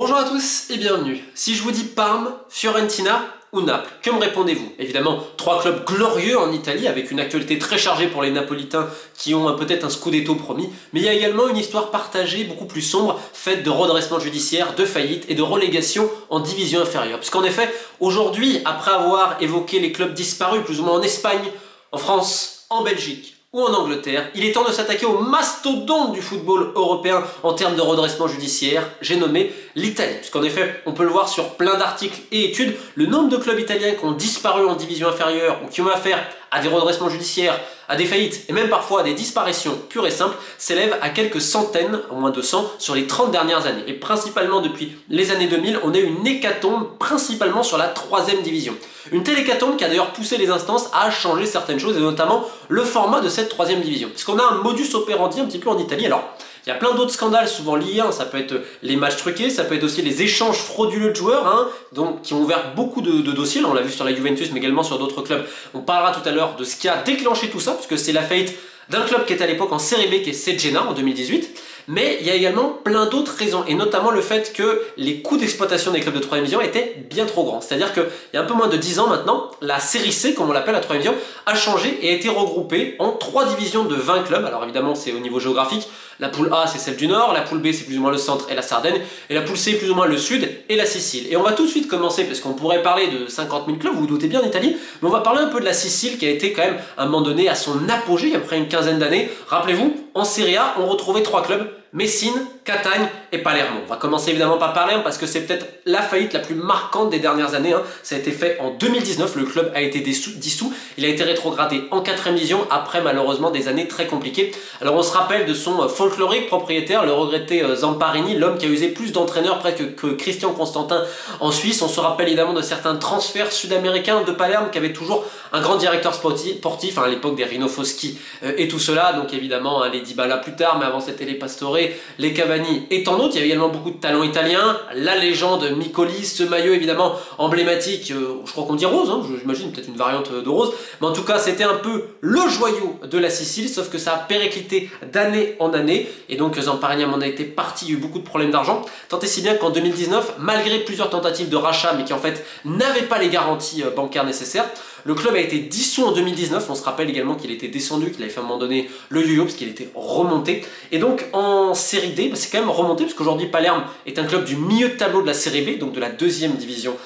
Bonjour à tous et bienvenue. Si je vous dis Parme, Fiorentina ou Naples, que me répondez-vous? Évidemment, trois clubs glorieux en Italie avec une actualité très chargée pour les Napolitains qui ont peut-être un scudetto promis, mais il y a également une histoire partagée beaucoup plus sombre, faite de redressement judiciaire, de faillite et de relégation en division inférieure. Puisqu'en effet, aujourd'hui, après avoir évoqué les clubs disparus plus ou moins en Espagne, en France, en Belgique, ou en Angleterre, il est temps de s'attaquer au mastodonte du football européen en termes de redressement judiciaire, j'ai nommé l'Italie. Puisqu'en effet, on peut le voir sur plein d'articles et études, le nombre de clubs italiens qui ont disparu en division inférieure ou qui ont affaire à des redressements judiciaires, à des faillites et même parfois à des disparitions pures et simples s'élève à quelques centaines, au moins 200, sur les 30 dernières années. Et principalement depuis les années 2000, on a eu une hécatombe principalement sur la 3e division. Une telle hécatombe qui a d'ailleurs poussé les instances à changer certaines choses et notamment le format de cette 3e division. Puisqu'on a un modus operandi un petit peu en Italie. Alors, il y a plein d'autres scandales souvent liés, ça peut être les matchs truqués, ça peut être aussi les échanges frauduleux de joueurs, donc, qui ont ouvert beaucoup de dossiers, là on l'a vu sur la Juventus mais également sur d'autres clubs. On parlera tout à l'heure de ce qui a déclenché tout ça, puisque c'est la faillite d'un club qui était à l'époque en Série B, qui est Cesena en 2018. Mais il y a également plein d'autres raisons, et notamment le fait que les coûts d'exploitation des clubs de 3e division étaient bien trop grands. C'est-à-dire qu'il y a un peu moins de 10 ans maintenant, la Série C, comme on l'appelle la 3e division, a changé et a été regroupée en 3 divisions de 20 clubs. Alors évidemment c'est au niveau géographique, la poule A c'est celle du Nord, la poule B c'est plus ou moins le centre et la Sardaigne, et la poule C plus ou moins le Sud et la Sicile. Et on va tout de suite commencer, parce qu'on pourrait parler de 50 000 clubs, vous vous doutez bien en Italie, mais on va parler un peu de la Sicile qui a été quand même à un moment donné à son apogée, après une quinzaine d'années. Rappelez-vous, en Serie A, on retrouvait 3 clubs, Messine, Catagne et Palermo. On va commencer évidemment par Palerme parce que c'est peut-être la faillite la plus marquante des dernières années. Ça a été fait en 2019, le club a été dissous, il a été rétrogradé en 4e division après malheureusement des années très compliquées. Alors on se rappelle de son folklorique propriétaire, le regretté Zamparini, l'homme qui a usé plus d'entraîneurs presque que Christian Constantin en Suisse. On se rappelle évidemment de certains transferts sud-américains de Palerme qui avait toujours un grand directeur sportif, à l'époque des Rino Foschi et tout cela, donc évidemment les Dybala plus tard, mais avant c'était les Pastore, les Cavani et tant d'autres. Il y avait également beaucoup de talents italiens, la légende Micoli, ce maillot évidemment emblématique, je crois qu'on dit rose, j'imagine peut-être une variante de rose, mais en tout cas c'était un peu le joyau de la Sicile, sauf que ça a périclité d'année en année, et donc Zamparini en a été parti, il y a eu beaucoup de problèmes d'argent, tant et si bien qu'en 2019, malgré plusieurs tentatives de rachat, mais qui en fait n'avaient pas les garanties bancaires nécessaires, le club a été dissous en 2019, on se rappelle également qu'il était descendu, qu'il avait fait à un moment donné le yo-yo parce qu'il était remonté. Et donc en Série D, c'est quand même remonté parce qu'aujourd'hui Palerme est un club du milieu de tableau de la Série B, donc de la 2e division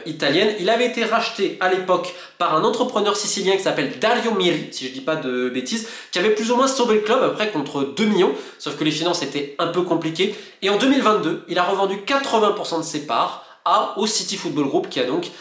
italienne. Il avait été racheté à l'époque par un entrepreneur sicilien qui s'appelle Dario Miri, si je dis pas de bêtises, qui avait plus ou moins sauvé le club après contre 2 millions, sauf que les finances étaient un peu compliquées. Et en 2022, il a revendu 80% de ses parts au City Football Group, qui a donc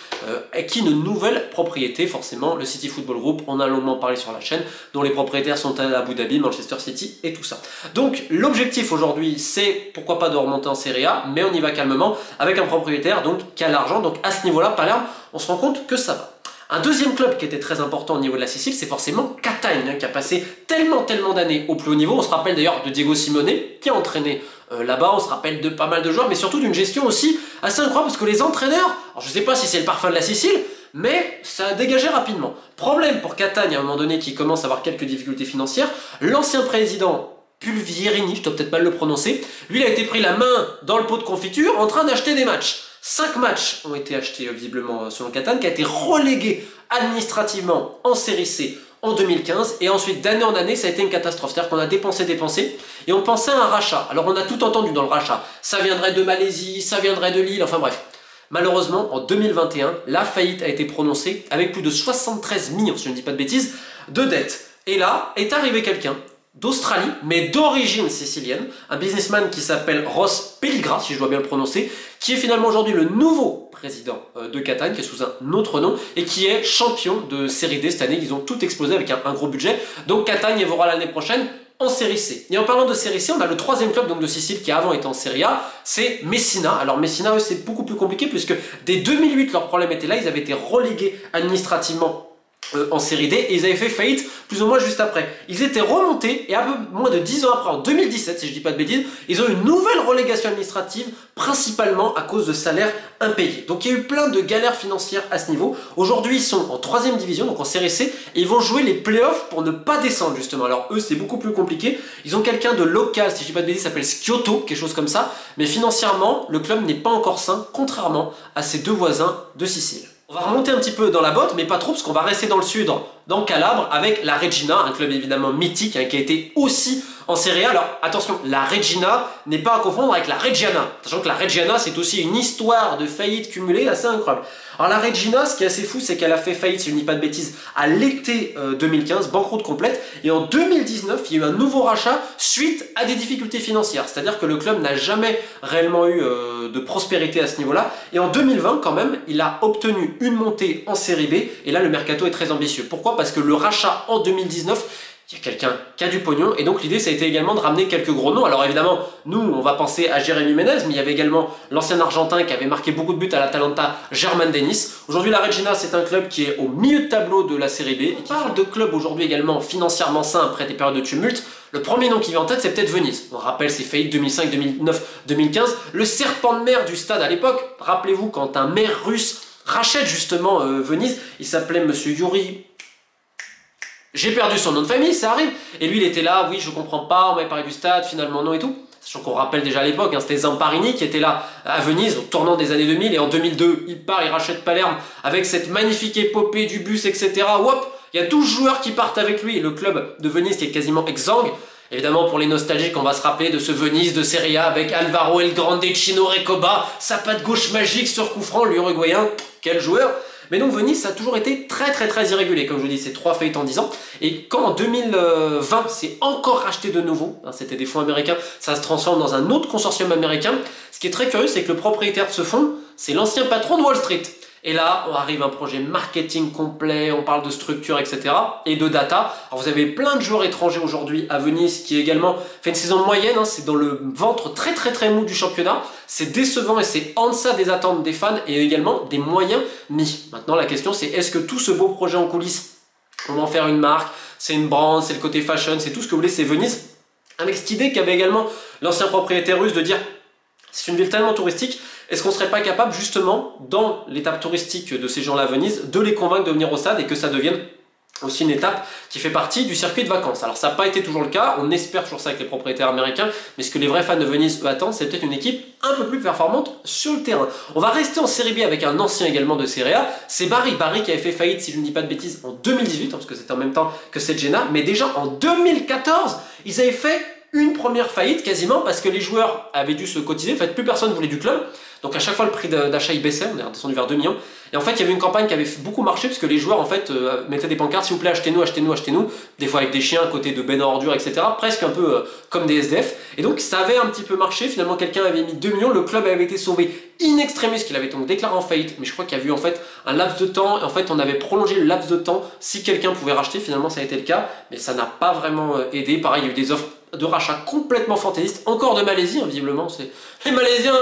acquis une nouvelle propriété. Forcément, le City Football Group, on a longuement parlé sur la chaîne, dont les propriétaires sont à Abu Dhabi, Manchester City et tout ça. Donc l'objectif aujourd'hui, c'est pourquoi pas de remonter en Serie A, mais on y va calmement avec un propriétaire donc qui a l'argent. Donc à ce niveau-là, Palerme, on se rend compte que ça va. Un deuxième club qui était très important au niveau de la Sicile, c'est forcément Catagne, qui a passé tellement d'années au plus haut niveau. On se rappelle d'ailleurs de Diego Simone, qui a entraîné là-bas, on se rappelle de pas mal de joueurs, mais surtout d'une gestion aussi assez incroyable, parce que les entraîneurs, alors je sais pas si c'est le parfum de la Sicile, mais ça a dégagé rapidement. Problème pour Catagne à un moment donné qui commence à avoir quelques difficultés financières, l'ancien président Pulvierini, je dois peut-être mal le prononcer, lui il a été pris la main dans le pot de confiture en train d'acheter des matchs. 5 matchs ont été achetés visiblement selon Catagne, qui a été relégué administrativement en Série C en 2015, et ensuite d'année en année ça a été une catastrophe, c'est-à-dire qu'on a dépensé et on pensait à un rachat. Alors on a tout entendu dans le rachat, ça viendrait de Malaisie, ça viendrait de Lille, enfin bref. Malheureusement en 2021 la faillite a été prononcée avec plus de 73 millions, si je ne dis pas de bêtises, de dettes. Et là est arrivé quelqu'un d'Australie, mais d'origine sicilienne, un businessman qui s'appelle Ross Pelligra, si je dois bien le prononcer, qui est finalement aujourd'hui le nouveau président de Catagne, qui est sous un autre nom, et qui est champion de Série D cette année. Ils ont tout explosé avec un gros budget, donc Catagne évoluera l'année prochaine en Série C. Et en parlant de Série C, on a le 3e club donc, de Sicile qui avant était en Série A, c'est Messina. Alors Messina, eux, c'est beaucoup plus compliqué, puisque dès 2008, leur problème était là, ils avaient été relégués administrativement en série D et ils avaient fait faillite plus ou moins juste après. Ils étaient remontés et un peu moins de 10 ans après, en 2017 si je dis pas de bêtises, ils ont eu une nouvelle relégation administrative principalement à cause de salaires impayés. Donc il y a eu plein de galères financières à ce niveau. Aujourd'hui ils sont en 3ème division, donc en série C, et ils vont jouer les playoffs pour ne pas descendre justement. Alors eux c'est beaucoup plus compliqué, ils ont quelqu'un de local, si je dis pas de bêtises, s'appelle Kyoto, quelque chose comme ça, mais financièrement le club n'est pas encore sain, contrairement à ses deux voisins de Sicile. On va remonter un petit peu dans la botte, mais pas trop, parce qu'on va rester dans le sud, dans Calabre, avec la Regina, un club évidemment mythique, qui a été aussi en Serie A. Alors attention, la Regina n'est pas à confondre avec la Reggiana, sachant que la Reggiana c'est aussi une histoire de faillite cumulée assez incroyable. Alors la Regina, ce qui est assez fou, c'est qu'elle a fait faillite, si je ne dis pas de bêtises, à l'été 2015, banqueroute complète, et en 2019, il y a eu un nouveau rachat suite à des difficultés financières, c'est-à-dire que le club n'a jamais réellement eu de prospérité à ce niveau-là, et en 2020 quand même, il a obtenu une montée en série B, et là le mercato est très ambitieux. Pourquoi? Parce que le rachat en 2019, il y a quelqu'un qui a du pognon, et donc l'idée ça a été également de ramener quelques gros noms. Alors évidemment, nous on va penser à Jérémy Ménez, mais il y avait également l'ancien Argentin qui avait marqué beaucoup de buts à l'Atalanta, Germain Denis. Aujourd'hui la Regina c'est un club qui est au milieu de tableau de la série B, et qui parle de club aujourd'hui également financièrement sain après des périodes de tumulte. Le premier nom qui vient en tête c'est peut-être Venise. On rappelle ses faillites 2005, 2009, 2015. Le serpent de mer du stade à l'époque, rappelez-vous quand un maire russe rachète justement Venise, il s'appelait monsieur Yuri... J'ai perdu son nom de famille, ça arrive. Et lui, il était là, oui, je comprends pas, on m'avait parlé du stade, finalement non et tout. Sachant qu'on rappelle déjà à l'époque, c'était Zamparini qui était là à Venise, au tournant des années 2000, et en 2002, il part, il rachète Palerme avec cette magnifique épopée du bus, etc. Hop, il y a 12 joueurs qui partent avec lui, et le club de Venise qui est quasiment exsangue. Évidemment, pour les nostalgiques, on va se rappeler de ce Venise de Serie A avec Alvaro El Grande, Chino Recoba, sa patte gauche magique sur coup franc, l'Uruguayen, quel joueur! Mais donc Venise, ça a toujours été très irrégulier, comme je vous dis, c'est 3 faillites en 10 ans. Et quand en 2020, c'est encore racheté de nouveau, c'était des fonds américains, ça se transforme dans un autre consortium américain. Ce qui est très curieux, c'est que le propriétaire de ce fonds, c'est l'ancien patron de Wall Street. Et là, on arrive à un projet marketing complet, on parle de structure, etc. et de data. Alors vous avez plein de joueurs étrangers aujourd'hui à Venise qui également fait une saison moyenne, c'est dans le ventre très mou du championnat. C'est décevant et c'est en deçà des attentes des fans et également des moyens mis. Maintenant la question c'est est-ce que tout ce beau projet en coulisses, on va en faire une marque, c'est une brand, c'est le côté fashion, c'est tout ce que vous voulez, c'est Venise. Avec cette idée qu'avait également l'ancien propriétaire russe de dire c'est une ville tellement touristique, est-ce qu'on ne serait pas capable justement, dans l'étape touristique de ces gens-là à Venise, de les convaincre de venir au stade et que ça devienne aussi une étape qui fait partie du circuit de vacances. Alors ça n'a pas été toujours le cas, on espère toujours ça avec les propriétaires américains, mais ce que les vrais fans de Venise eux attendent, c'est peut-être une équipe un peu plus performante sur le terrain. On va rester en série B avec un ancien également de Serie A, c'est Bari qui avait fait faillite, si je ne dis pas de bêtises, en 2018, parce que c'était en même temps que cette Genoa, mais déjà en 2014, ils avaient fait une première faillite quasiment parce que les joueurs avaient dû se cotiser, en fait plus personne voulait du club, donc à chaque fois le prix d'achat il baissait, on est redescendu vers 2 millions, et en fait il y avait une campagne qui avait beaucoup marché parce que les joueurs en fait mettaient des pancartes, s'il vous plaît achetez-nous, achetez-nous, achetez-nous, des fois avec des chiens à côté de bennes à ordures, etc., presque un peu comme des SDF, et donc ça avait un petit peu marché, finalement quelqu'un avait mis 2 millions, le club avait été sauvé in extremis, qu'il avait donc déclaré en faillite, mais je crois qu'il y a eu en fait un laps de temps, et en fait on avait prolongé le laps de temps si quelqu'un pouvait racheter, finalement ça a été le cas, mais ça n'a pas vraiment aidé, pareil il y a eu des offres de rachat complètement fantaisiste, encore de Malaisie, visiblement. Les Malaisiens,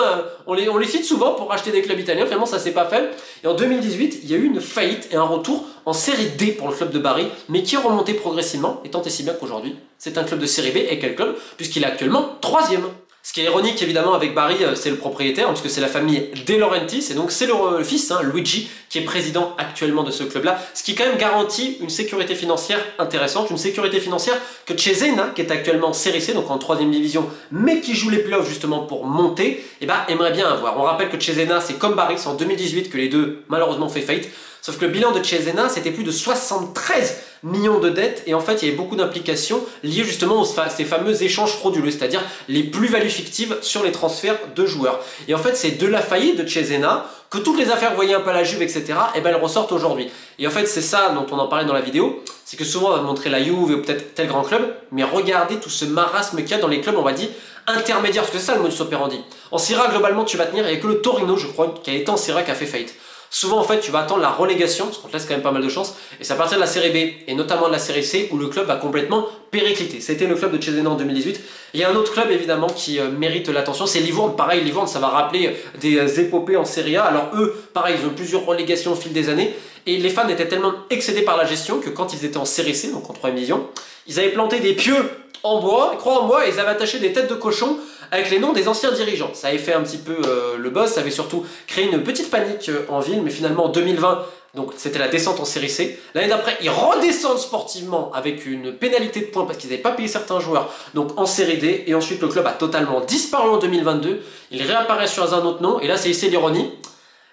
on les cite souvent pour racheter des clubs italiens, finalement ça s'est pas fait. Et en 2018, il y a eu une faillite et un retour en série D pour le club de Bari, mais qui est remonté progressivement, et tant et si bien qu'aujourd'hui, c'est un club de série B, et quel club? Puisqu'il est actuellement 3e. Ce qui est ironique évidemment avec Bari, c'est le propriétaire, parce que c'est la famille De Laurentiis, et donc c'est le fils, Luigi, qui est président actuellement de ce club-là, ce qui quand même garantit une sécurité financière intéressante, une sécurité financière que Cesena, qui est actuellement en série C, donc en 3e division, mais qui joue les playoffs justement pour monter, aimerait bien avoir. On rappelle que Cesena, c'est comme Bari, c'est en 2018 que les deux malheureusement fait faillite, sauf que le bilan de Cesena, c'était plus de 73 millions de dettes, et en fait il y avait beaucoup d'implications liées justement à ces fameux échanges frauduleux, c'est-à-dire les plus-values fictives sur les transferts de joueurs. Et en fait c'est de la faillite de Cesena que toutes les affaires, vous voyez un peu la Juve, etc., elles ressortent aujourd'hui. Et en fait c'est ça dont on en parlait dans la vidéo, c'est que souvent on va montrer la Juve ou peut-être tel grand club, mais regardez tout ce marasme qu'il y a dans les clubs, on va dire, intermédiaires, parce que c'est ça le modus operandi. En Serie A, globalement tu vas tenir, il n'y a que le Torino, je crois, qui a été en Serie A qui a fait faillite. Souvent en fait tu vas attendre la relégation, parce qu'on te laisse quand même pas mal de chance, et c'est à partir de la série B, et notamment de la série C, où le club va complètement péricliter. C'était le club de Cesena en 2018. Il y a un autre club évidemment qui mérite l'attention, c'est Livourne. Pareil, Livourne, ça va rappeler des épopées en Serie A. Alors eux, pareil, ils ont plusieurs relégations au fil des années, et les fans étaient tellement excédés par la gestion que quand ils étaient en série C, donc en 3 division, ils avaient planté des pieux en bois, croix en bois, et ils avaient attaché des têtes de cochon avec les noms des anciens dirigeants. Ça avait fait un petit peu le buzz, ça avait surtout créé une petite panique en ville, mais finalement en 2020, donc c'était la descente en série C. L'année d'après, ils redescendent sportivement avec une pénalité de points parce qu'ils n'avaient pas payé certains joueurs, donc en série D, et ensuite le club a totalement disparu en 2022, il réapparaît sur un autre nom, et là c'est ici l'ironie.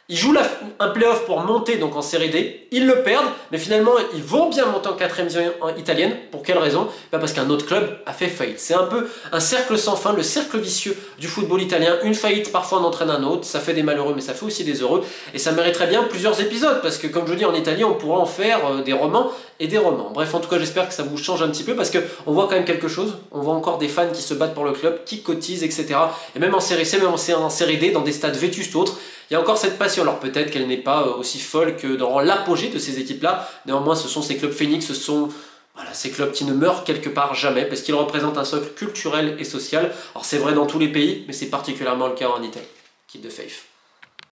Ils jouent un playoff pour monter donc en série D, ils le perdent, mais finalement ils vont bien monter en 4ème division italienne. Pour quelle raison? Parce qu'un autre club a fait faillite. C'est un peu un cercle sans fin, le cercle vicieux du football italien. Une faillite parfois en entraîne un autre, ça fait des malheureux mais ça fait aussi des heureux. Et ça mériterait bien plusieurs épisodes, parce que comme je dis en Italie, on pourra en faire des romans et des romans. Bref, en tout cas j'espère que ça vous change un petit peu, parce qu'on voit quand même quelque chose. On voit encore des fans qui se battent pour le club, qui cotisent, etc. Et même en série C, même en série D, dans des stades vétustes ou autres, il y a encore cette passion. Alors peut-être qu'elle n'est pas aussi folle que dans l'apogée de ces équipes-là. Néanmoins, ce sont ces clubs phénix, ce sont ces clubs qui ne meurent quelque part jamais, parce qu'ils représentent un socle culturel et social. Alors c'est vrai dans tous les pays, mais c'est particulièrement le cas en Italie. Keep the faith.